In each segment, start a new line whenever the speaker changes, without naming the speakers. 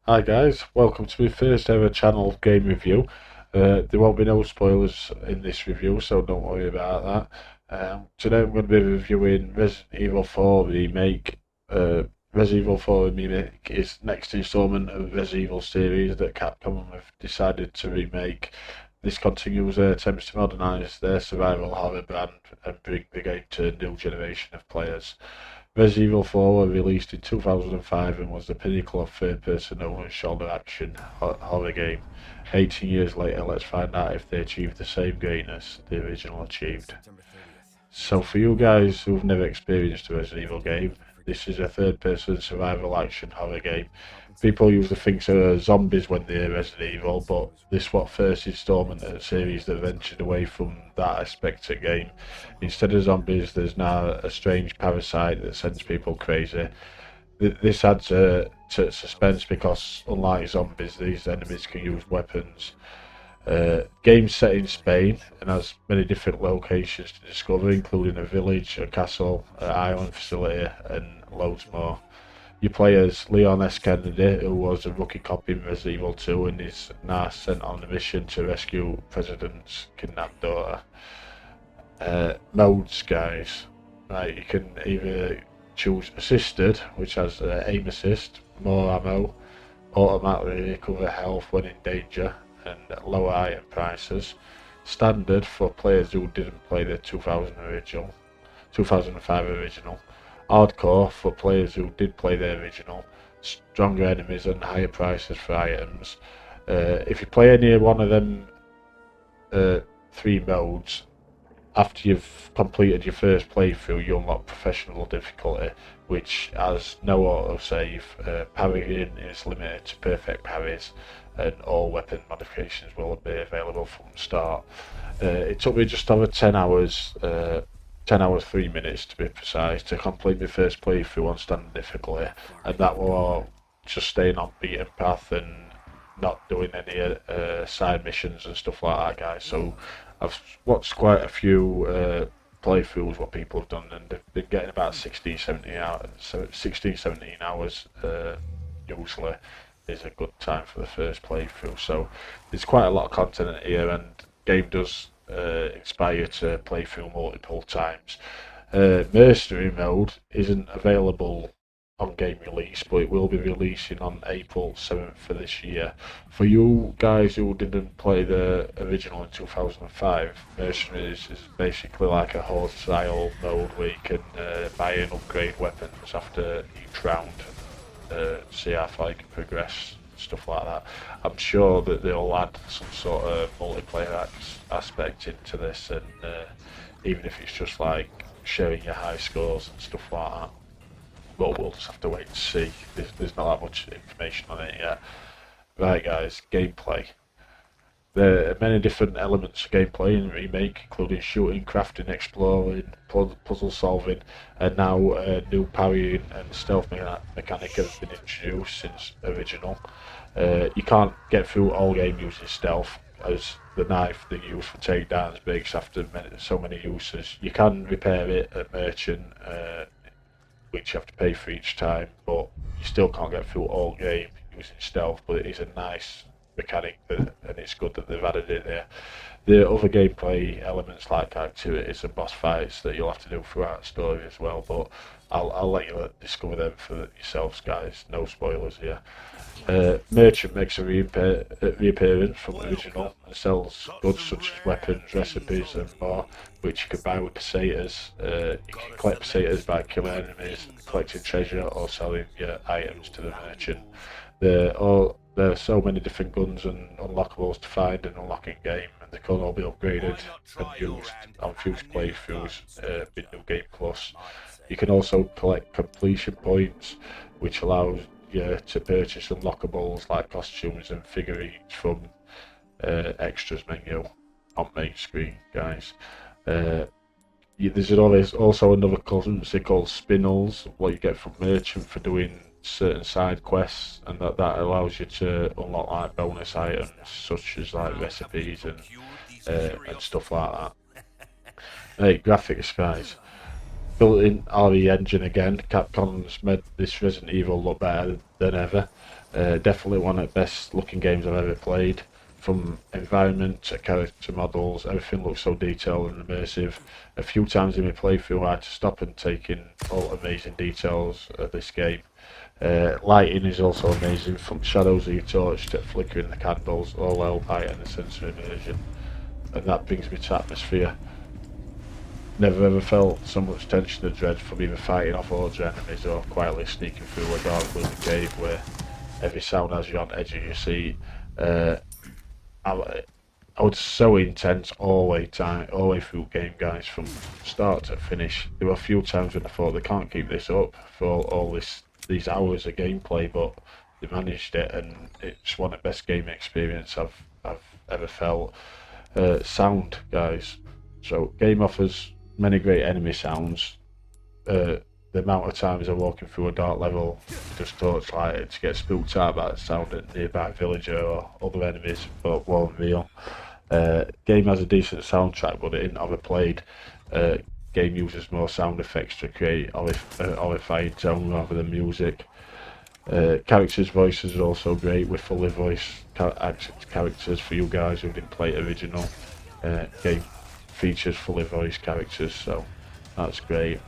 Hi guys, welcome to my first ever channel game review. There won't be no spoilers in this review, so don't worry about that. Today I'm going to be reviewing Resident Evil 4 Remake. Resident Evil 4 Remake is next installment of the Resident Evil series that Capcom have decided to remake. This continues their attempts to modernise their survival horror brand and bring the game to a new generation of players. Resident Evil 4 was released in 2005 and was the pinnacle of third-person over-the-shoulder action horror game. 18 years later, let's find out if they achieved the same greatness the original achieved. So for you guys who've never experienced a Resident Evil game, this is a third-person survival action horror game. People usually think of zombies when they hear Resident Evil, but this was first installment of a series that ventured away from that aspect of the game. Instead of zombies, there's now a strange parasite that sends people crazy. This adds to suspense because, unlike zombies, these enemies can use weapons. Game set in Spain and has many different locations to discover, including a village, a castle, an island facility, and loads more. You play as Leon S. Kennedy, who was a rookie cop in Resident Evil 2 and is now sent on a mission to rescue President's kidnapped daughter. Modes, guys. Right, you can either choose Assisted, which has aim assist, more ammo, automatically recover health when in danger, and lower item prices. Standard for players who didn't play the 2005 original. Hardcore for players who did play the original. Stronger enemies and higher prices for items. If you play any one of them three modes, after you've completed your first playthrough, you unlock professional difficulty, which has no autosave. Parrying is limited to perfect parries, and all weapon modifications will be available from the start. It took me just over 10 hours, 10 hours 3 minutes to be precise, to complete my first playthrough on standard difficulty, and that was just staying on beaten path and not doing any side missions and stuff like that, guys. So I've watched quite a few playthroughs what people have done, and they've been getting about 16, 17 hours, 16, 17 hours usually is a good time for the first playthrough. So there's quite a lot of content here, and game does inspire you to play through multiple times. Mercenary mode isn't available on game release, but it will be releasing on April 7th for this year. For you guys who didn't play the original in 2005, Mercenaries is basically like a horde style mode where you can buy and upgrade weapons after each round, see how far you can progress, stuff like that. I'm sure that they'll add some sort of multiplayer aspect into this, and even if it's just like sharing your high scores and stuff like that. But we'll just have to wait and see. There's not that much information on it yet. Right, guys, gameplay. There are many different elements of gameplay in Remake, including shooting, crafting, exploring, puzzle solving, and now new parrying and stealth mechanic have been introduced since original. You can't get through all game using stealth, as the knife they use for takedowns breaks after so many uses. You can repair it at Merchant, which you have to pay for each time, but you still can't get through all game using stealth. But it is a nice mechanic, and it's good that they've added it there. The other gameplay elements like activities and boss fights that you'll have to do throughout the story as well, but I'll let you discover them for yourselves, guys. No spoilers here. Merchant makes a reappearance from the original and sells goods such as weapons, recipes and more, which you can buy with pesetas. You can collect pesetas by killing enemies, collecting treasure, or selling your items to the merchant. There are so many different guns and unlockables to find and unlock in game, and they can all be upgraded and used on future playthroughs in New Game Plus. You can also collect completion points, which allows you to purchase unlockables like costumes and figurines from extras menu on main screen, guys. There's always also another currency called Spinels, what you get from Merchant for doing certain side quests, and that allows you to unlock like bonus items such as like recipes and stuff like that. Hey, graphics, guys. Built-in RE engine again. Capcom's made this Resident Evil look better than ever. Definitely one of the best looking games I've ever played. From environment to character models, everything looks so detailed and immersive. A few times in my playthrough I had to stop and take in all amazing details of this game. Lighting is also amazing, from shadows of your torch to flickering the candles, all help heighten a sense of immersion. And that brings me to atmosphere. Never ever felt so much tension and dread from either fighting off hordes of enemies or quietly sneaking through a dark gloomy cave where every sound has you on edge of your seat. I was so intense all the way through game, guys, from start to finish. There were a few times when I thought they can't keep this up for all these hours of gameplay, but they managed it, and it's one of the best game experience I've ever felt. Sound, guys. So game offers many great enemy sounds. The amount of times I'm walking through a dark level, just torchlight it to get spooked out by the sound of a nearby villager or other enemies, but won't reveal. Game has a decent soundtrack, but it isn't overplayed. Game uses more sound effects to create horrifying tone rather than music. Characters' voices are also great, with fully voiced characters for you guys who didn't play it original. Game features fully voiced characters, so that's great.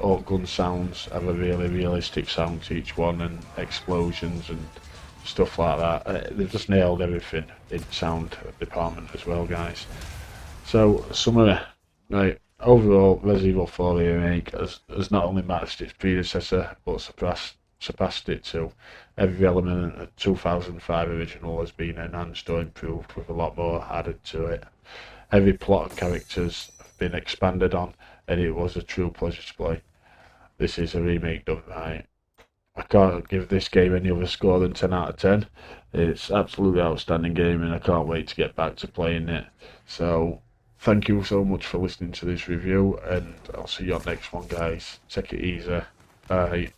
All gun sounds have a really realistic sound to each one, and explosions and stuff like that. They've just nailed everything in sound department as well, guys. So, summary, right? Overall, Resident Evil 4 Remake has not only matched its predecessor, but surpassed it too. Every element of 2005 original has been enhanced or improved, with a lot more added to it. Every plot and characters have been expanded on, and it was a true pleasure to play. This is a remake done right. I can't give this game any other score than 10 out of 10. It's absolutely outstanding game, and I can't wait to get back to playing it. So, thank you so much for listening to this review, and I'll see you on next one, guys. Take it easy. Bye.